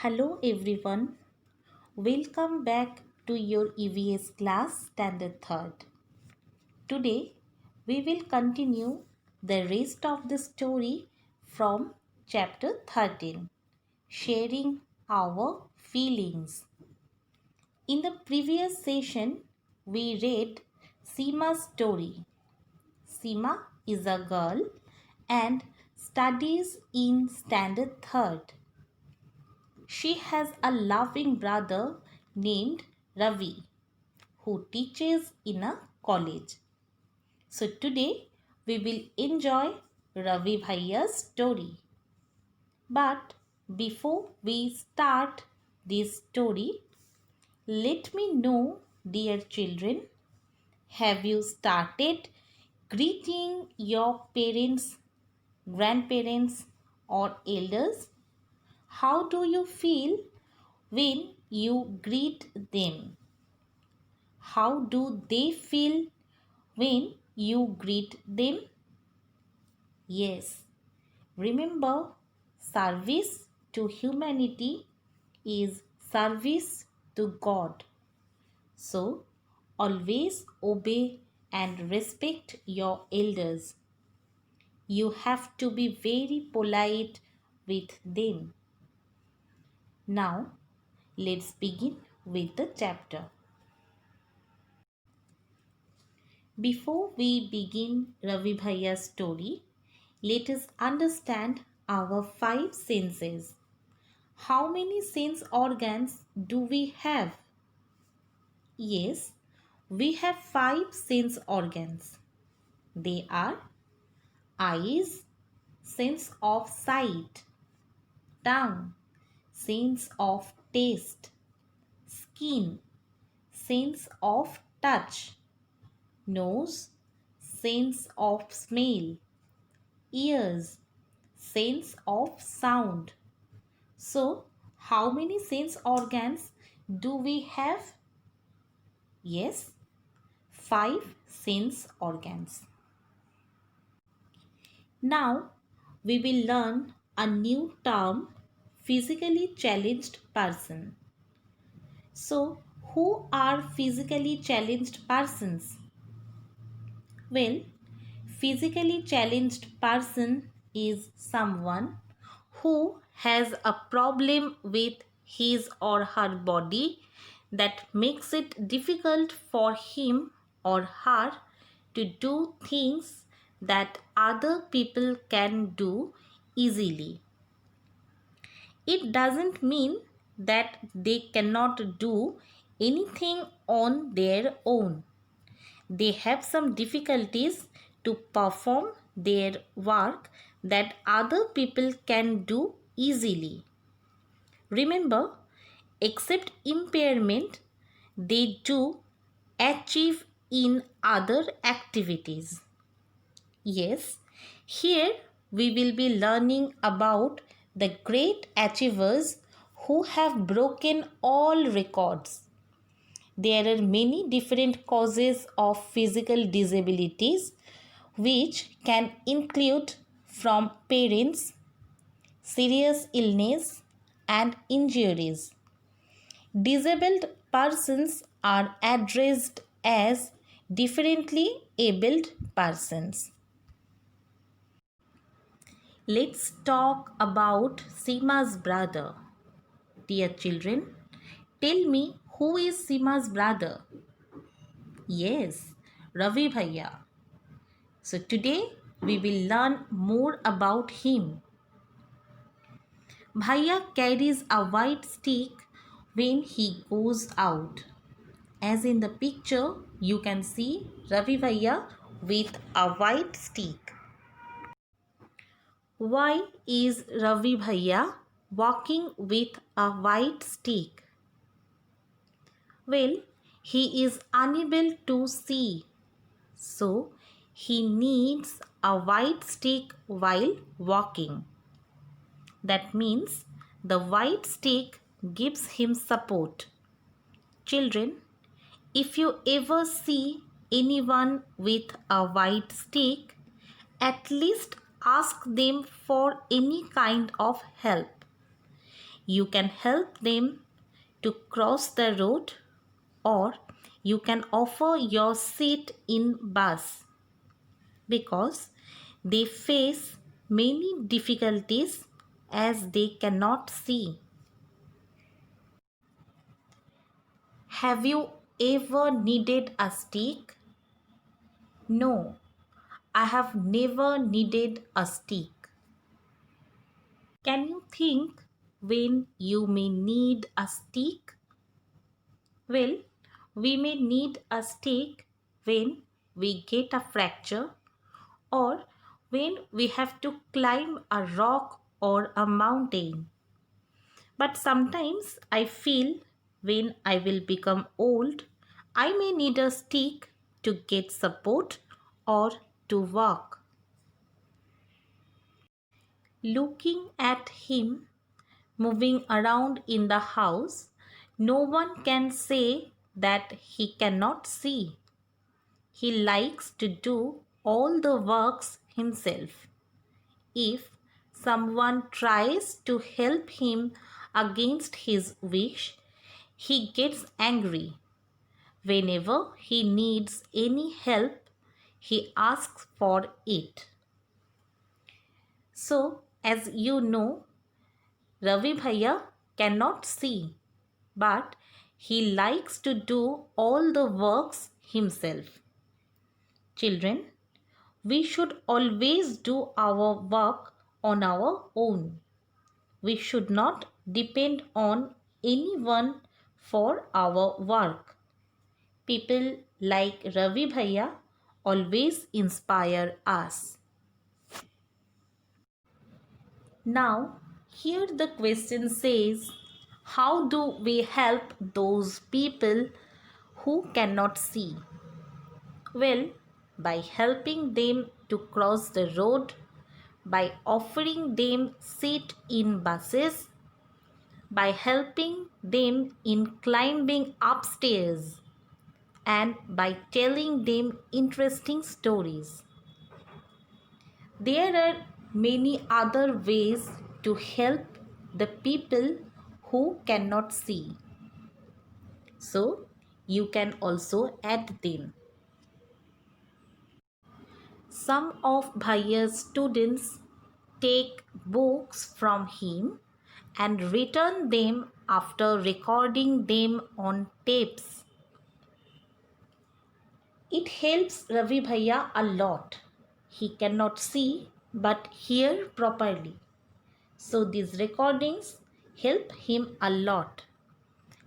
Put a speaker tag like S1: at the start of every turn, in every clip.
S1: Hello everyone, welcome back to your EVS class standard 3rd. Today we will continue the rest of the story from chapter 13, sharing our feelings. In the previous session we read Seema's story. Seema is a girl and studies in standard 3rd. She has a loving brother named Ravi who teaches in a college. So today we will enjoy Ravi Bhaiya's story. But before we start this story, let me know, dear children, have you started greeting your parents, grandparents or elders? How do you feel when you greet them? How do they feel when you greet them? Yes, remember, service to humanity is service to God. So, always obey and respect your elders. You have to be very polite with them. Now, let's begin with the chapter. Before we begin Ravi Bhaiya's story, let us understand our 5 senses. How many sense organs do we have? Yes, we have 5 sense organs. They are eyes, sense of sight, tongue, sense of taste, skin, sense of touch, nose, sense of smell, ears, sense of sound. So, how many sense organs do we have? Yes, 5 sense organs. Now, we will learn a new term, physically challenged person. So, who are physically challenged persons? Well, physically challenged person is someone who has a problem with his or her body that makes it difficult for him or her to do things that other people can do easily. It doesn't mean that they cannot do anything on their own. They have some difficulties to perform their work that other people can do easily. Remember, except impairment, they do achieve in other activities. Yes, here we will be learning about the great achievers who have broken all records. There are many different causes of physical disabilities which can include from parents, serious illness and injuries. Disabled persons are addressed as differently abled persons. Let's talk about Seema's brother. Dear children, tell me, who is Seema's brother? Yes, Ravi Bhaiya. So today we will learn more about him. Bhaiya carries a white stick when he goes out. As in the picture, you can see Ravi Bhaiya with a white stick. Why is Ravi Bhaiya walking with a white stick? Well, he is unable to see, so he needs a white stick while walking. That means the white stick gives him support. Children, if you ever see anyone with a white stick, at least ask them for any kind of help. You can help them to cross the road, or you can offer your seat in bus, because they face many difficulties as they cannot see. Have you ever needed a stick? No, I have never needed a stick. Can you think when you may need a stick? Well, we may need a stick when we get a fracture, or when we have to climb a rock or a mountain. But sometimes I feel when I will become old, I may need a stick to get support or to walk. Looking at him moving around in the house, no one can say that he cannot see. He likes to do all the works himself. If someone tries to help him against his wish, he gets angry. Whenever he needs any help, he asks for it. So, as you know, Ravi Bhaiya cannot see, but he likes to do all the works himself. Children, we should always do our work on our own. We should not depend on anyone for our work. People like Ravi Bhaiya always inspire us. Now, here the question says, how do we help those people who cannot see? Well, by helping them to cross the road, by offering them seat in buses, by helping them in climbing upstairs, and by telling them interesting stories. There are many other ways to help the people who cannot see. So, you can also add them. Some of Bhaiya's students take books from him and return them after recording them on tapes. It helps Ravi Bhaiya a lot. He cannot see but hear properly. So these recordings help him a lot.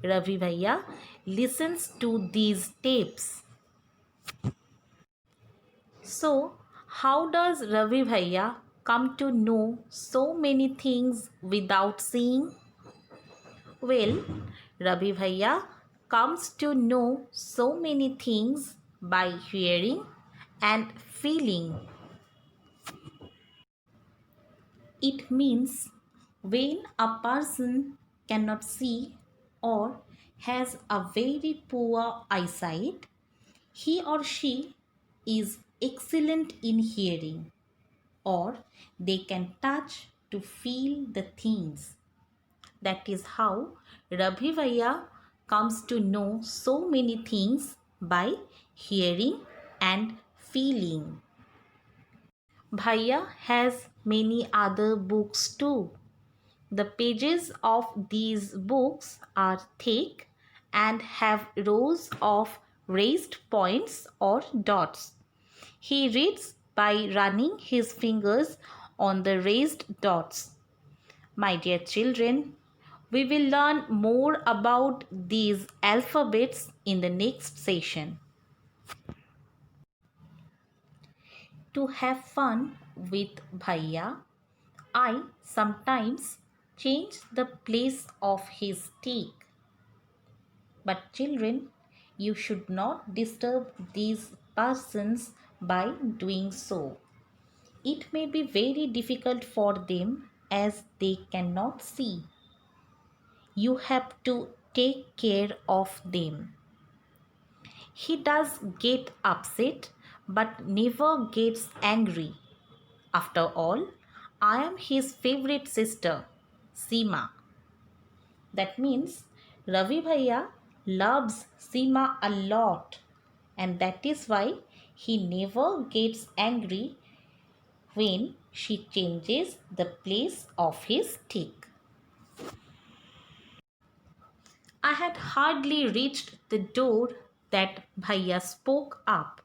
S1: Ravi Bhaiya listens to these tapes. So, how does Ravi Bhaiya come to know so many things without seeing? Well, Ravi Bhaiya comes to know so many things by hearing and feeling. It means when a person cannot see or has a very poor eyesight, he or she is excellent in hearing, or they can touch to feel the things. That is how Ravi Bhaiya comes to know so many things by hearing and feeling. Bhaiya has many other books too. The pages of these books are thick and have rows of raised points or dots. He reads by running his fingers on the raised dots. My dear children, we will learn more about these alphabets in the next session. To have fun with Bhaiya, I sometimes change the place of his stick. But children, you should not disturb these persons by doing so. It may be very difficult for them as they cannot see. You have to take care of them. He does get upset but never gets angry. After all, I am his favorite sister, Seema. That means Ravi Bhaiya loves Seema a lot, and that is why he never gets angry when she changes the place of his stick. I had hardly reached the door that Bhaiya spoke up.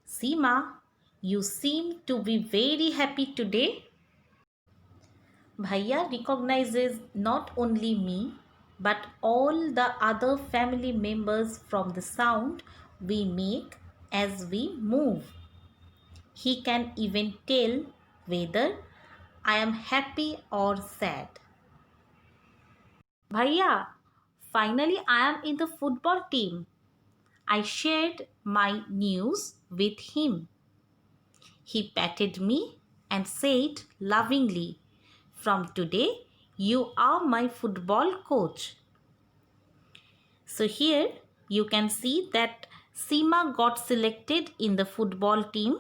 S1: Seema, you seem to be very happy today. Bhaiya recognizes not only me but all the other family members from the sound we make as we move. He can even tell whether I am happy or sad. Bhaiya, finally I am in the football team. I shared my news with him. He patted me and said lovingly, "From today, you are my football coach." So here you can see that Seema got selected in the football team.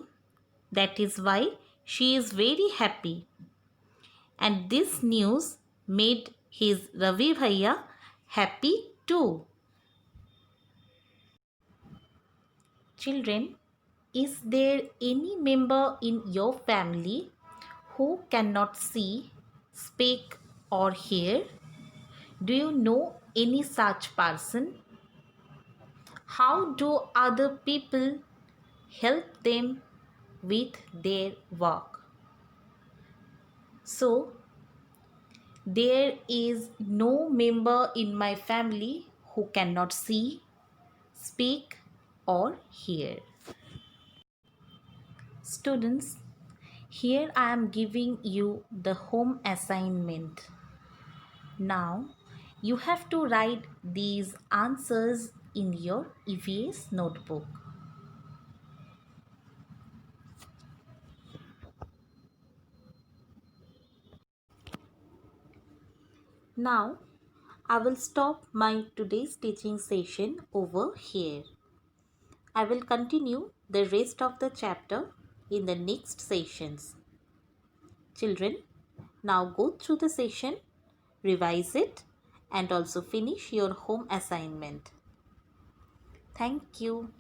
S1: That is why she is very happy. And this news made his Ravi Bhaiya happy too. Children, is there any member in your family who cannot see, speak, or hear? Do you know any such person? How do other people help them with their work? So, there is no member in my family who cannot see, speak, or hear. Students, here I am giving you the home assignment. Now, you have to write these answers in your EVS notebook. Now, I will stop my today's teaching session over here. I will continue the rest of the chapter in the next sessions. Children, now go through the session, revise it, and also finish your home assignment. Thank you.